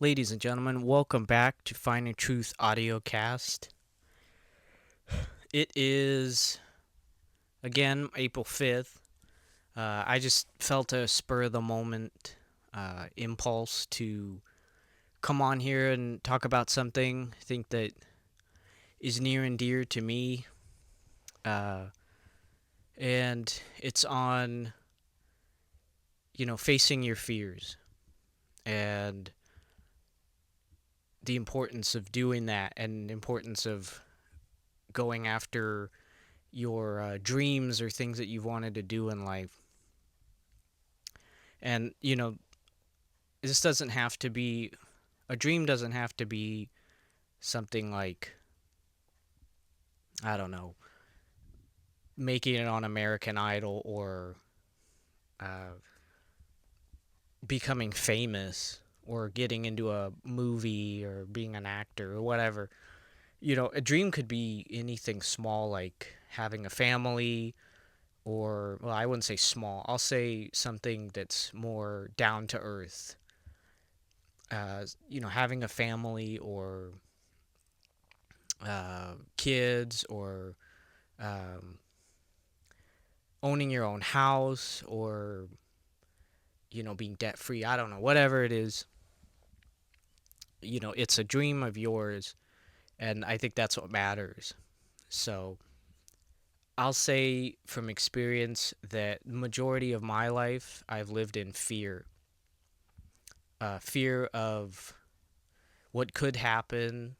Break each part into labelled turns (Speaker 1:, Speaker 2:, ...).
Speaker 1: Ladies and gentlemen, welcome back to Finding Truth audio cast. It is, again, April 5th. I just felt a spur of the moment impulse to come on here and talk about something I think that is near and dear to me. Uh, and it's on, facing your fears and the importance of doing that and the importance of going after your dreams or things that you've wanted to do in life. And, this doesn't have to be, a dream doesn't have to be something like, I don't know, making it on American Idol or uh, becoming famous or getting into a movie or being an actor or whatever. A dream could be anything small like having a family or, well, I wouldn't say small. I'll say something that's more down to earth. Having a family or kids or um, owning your own house or being debt free. I don't know, whatever it is. It's a dream of yours, and I think that's what matters. So I'll say from experience that the majority of my life I've lived in fear. Fear of what could happen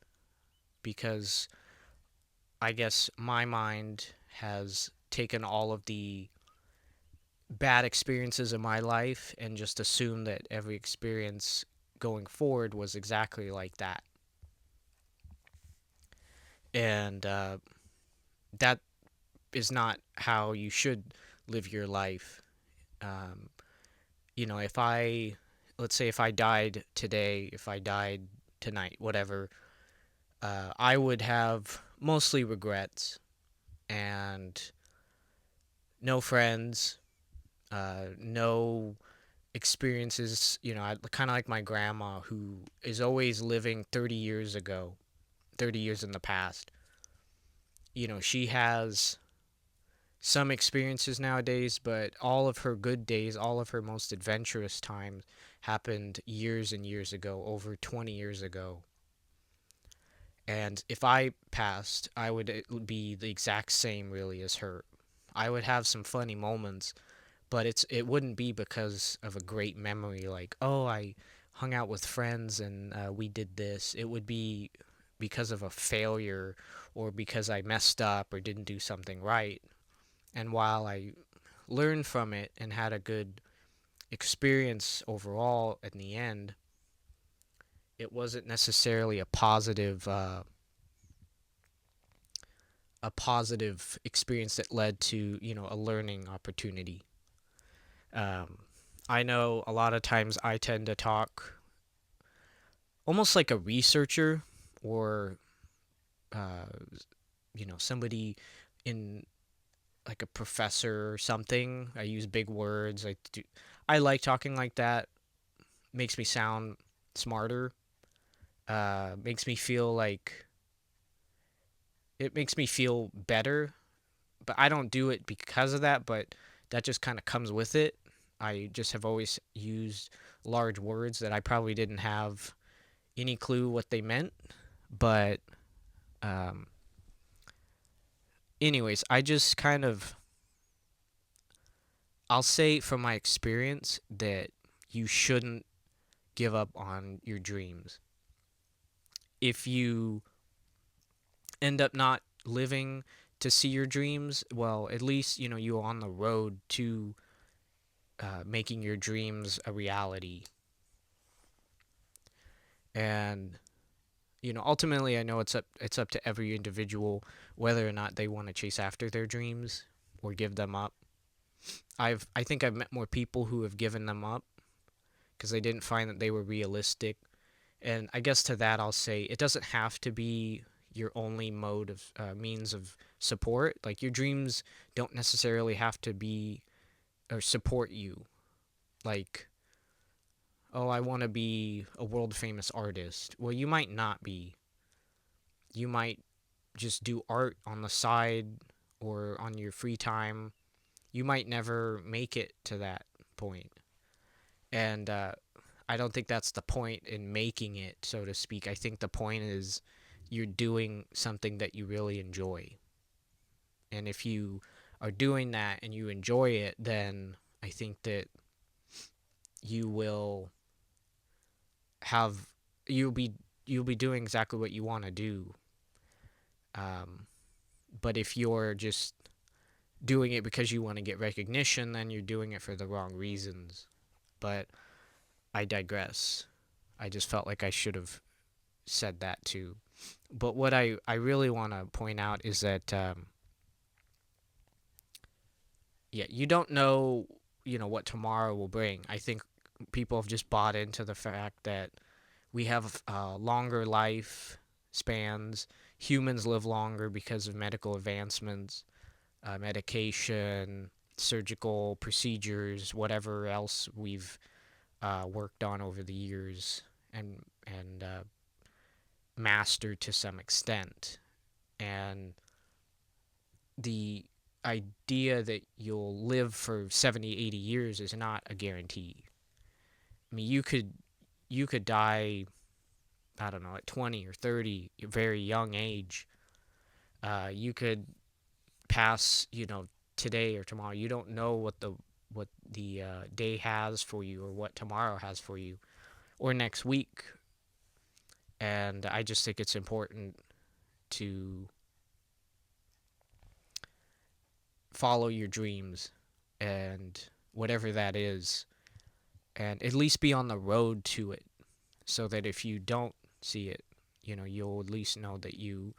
Speaker 1: because I guess my mind has taken all of the bad experiences in my life and just assumed that every experience going forward was exactly like that. And that is not how you should live your life. Um, if let's say if I died today, if I died tonight, whatever, I would have mostly regrets and no friends, no experiences. I kind of like my grandma who is always living 30 years ago, 30 years in the past. She has some experiences nowadays, but all of her good days, all of her most adventurous times happened years and years ago, over 20 years ago. And if I passed, I would be the exact same really as her. I would have some funny moments, but it wouldn't be because of a great memory like, oh, I hung out with friends and we did this. It would be because of a failure or because I messed up or didn't do something right. And while I learned from it and had a good experience overall in the end, it wasn't necessarily a positive experience that led to a learning opportunity. Um, I know a lot of times I tend to talk almost like a researcher or uh, somebody in like a professor or something. I use big words. I like talking like that. Makes me sound smarter. Makes me feel like it makes me feel better. But I don't do it because of that. But that just kind of comes with it. I just have always used large words that I probably didn't have any clue what they meant. But um, anyways, I just kind of I'll say from my experience that you shouldn't give up on your dreams. If you end up not living to see your dreams, well, at least you're on the road to making your dreams a reality. And ultimately, I know it's up to every individual whether or not they want to chase after their dreams or give them up. I think I've met more people who have given them up because they didn't find that they were realistic. And I guess to that I'll say it doesn't have to be your only mode of means of support. Like your dreams don't necessarily have to be or support you. Like oh, I want to be a world famous artist. Well, you might not be. You might just do art on the side or on your free time. You might never make it to that point. And I don't think that's the point in making it, so to speak. I think the point is you're doing something that you really enjoy. And if you are doing that and you enjoy it, then I think that you will have you'll be you'll be doing exactly what you want to do. Um, but if you're just doing it because you want to get recognition, then you're doing it for the wrong reasons. But I digress. I just felt like I should have said that too. But what I really want to point out is that yeah, you don't know, what tomorrow will bring. I think people have just bought into the fact that we have longer life spans. Humans live longer because of medical advancements, medication, surgical procedures, whatever else we've worked on over the years and mastered to some extent. And the idea that you'll live for 70, 80 years is not a guarantee. I mean, you could die, I don't know, at 20 or 30, a very young age. You could pass, today or tomorrow. You don't know what the day has for you or what tomorrow has for you or next week. And I just think it's important to follow your dreams and whatever that is, and at least be on the road to it, so that if you don't see it, you'll at least know that you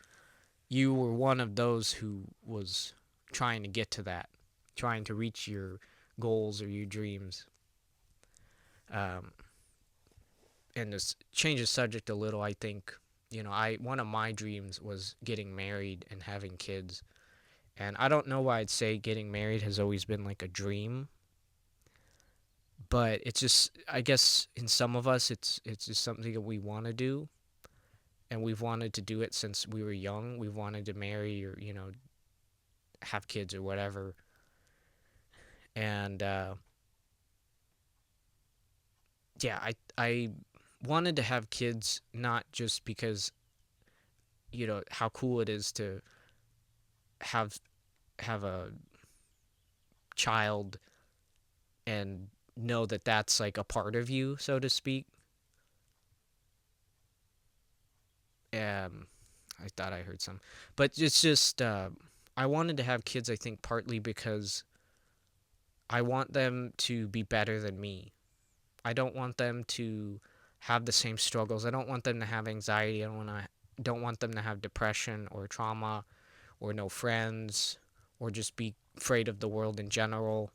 Speaker 1: were one of those who was trying to get to that, trying to reach your goals or your dreams. Um, and to change the subject a little, I think, I one of my dreams was getting married and having kids. And I don't know why I'd say getting married has always been like a dream, but it's just, I guess in some of us it's just something that we want to do, and we've wanted to do it since we were young. We've wanted to marry or have kids or whatever. And yeah, I wanted to have kids not just because how cool it is to have have a child and know that that's like a part of you, so to speak. I thought I heard some, but it's just I wanted to have kids. I think partly because I want them to be better than me. I don't want them to have the same struggles. I don't want them to have anxiety. Don't want them to have depression or trauma or no friends or just be afraid of the world in general.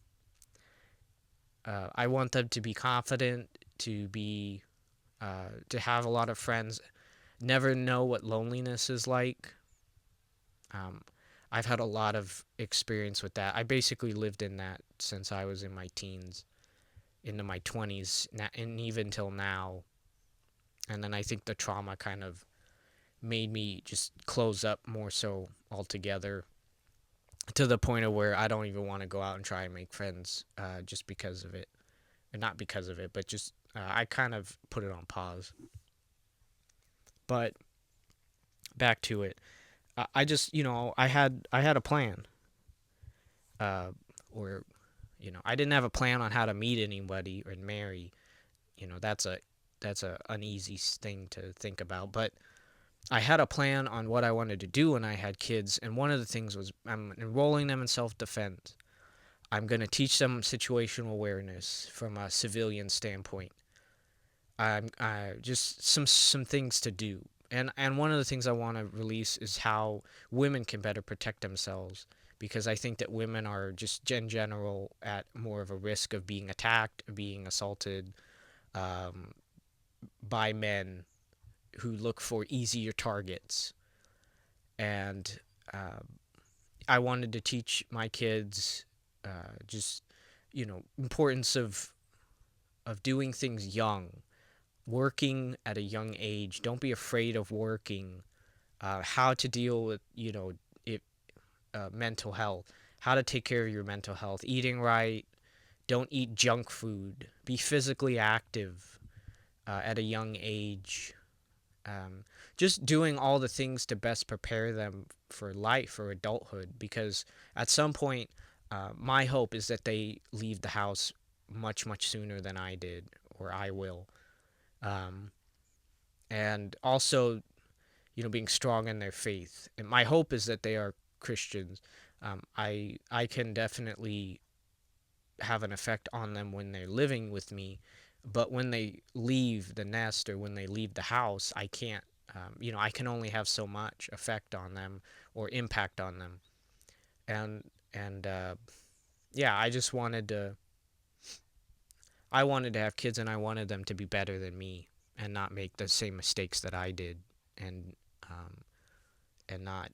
Speaker 1: I want them to be confident, to have a lot of friends, never know what loneliness is like. Um, I've had a lot of experience with that. I basically lived in that since I was in my teens, into my 20s, and even till now. And then I think the trauma kind of made me just close up more so altogether, to the point of where I don't even want to go out and try and make friends just because of it. And not because of it, but just I kind of put it on pause. But back to it. I just, I had a plan, uh, or I didn't have a plan on how to meet anybody or marry. That's a uneasy thing to think about. But I had a plan on what I wanted to do when I had kids, and one of the things was I'm enrolling them in self-defense. I'm going to teach them situational awareness from a civilian standpoint. I'm just some things to do. And one of the things I want to release is how women can better protect themselves, because I think that women are just in general at more of a risk of being attacked, being assaulted um, by men who look for easier targets. And uh, I wanted to teach my kids just importance of of doing things young, working at a young age. Don't be afraid of working. How to deal with it, mental health, how to take care of your mental health, eating right. Don't eat junk food. Be physically active at a young age. Um, just doing all the things to best prepare them for life or adulthood, because at some point, my hope is that they leave the house much, much sooner than I did, or I will. Um, and also, being strong in their faith. And my hope is that they are Christians. I can definitely have an effect on them when they're living with me, but when they leave the nest or when they leave the house, I can't. I can only have so much effect on them or impact on them. And yeah, I wanted to have kids, and I wanted them to be better than me and not make the same mistakes that I did, and um, and not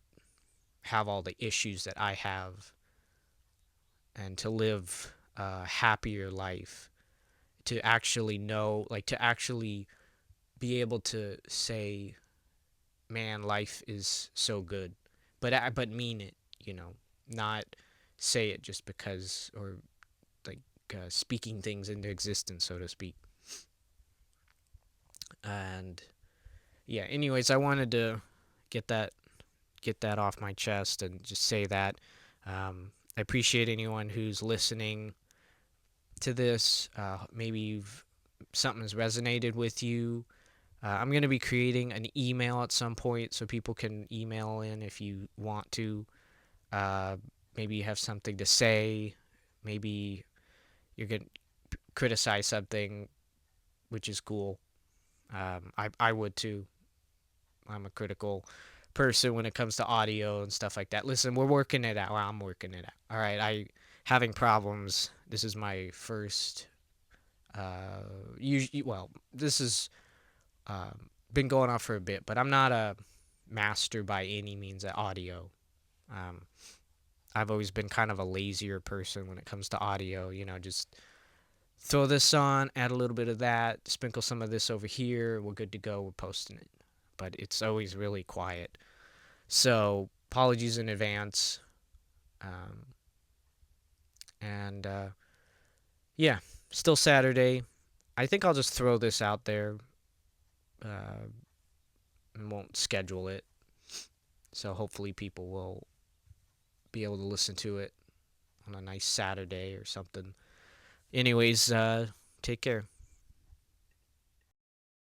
Speaker 1: have all the issues that I have, and to live a happier life, to actually know, like, to actually be able to say, man, life is so good, but mean it, not say it just because, or like, speaking things into existence, so to speak. And yeah, anyways, I wanted to get that get that off my chest and just say that. I appreciate anyone who's listening to this. Maybe something's resonated with you. I'm going to be creating an email at some point so people can email in if you want to. Uh, Maybe you have something to say. Maybe you're going to criticize something, which is cool. I would too. I'm a critical person when it comes to audio and stuff like that. Listen, we're working it out. Well, I'm working it out. All right, I having problems. This is my first. This has been going on for a bit, but I'm not a master by any means at audio. Um, I've always been kind of a lazier person when it comes to audio. Just throw this on, add a little bit of that, sprinkle some of this over here. We're good to go. We're posting it. But it's always really quiet. So apologies in advance. Um, and yeah, still Saturday. I think I'll just throw this out there uh, and won't schedule it. So hopefully people will be able to listen to it on a nice Saturday or something. Anyways, take care.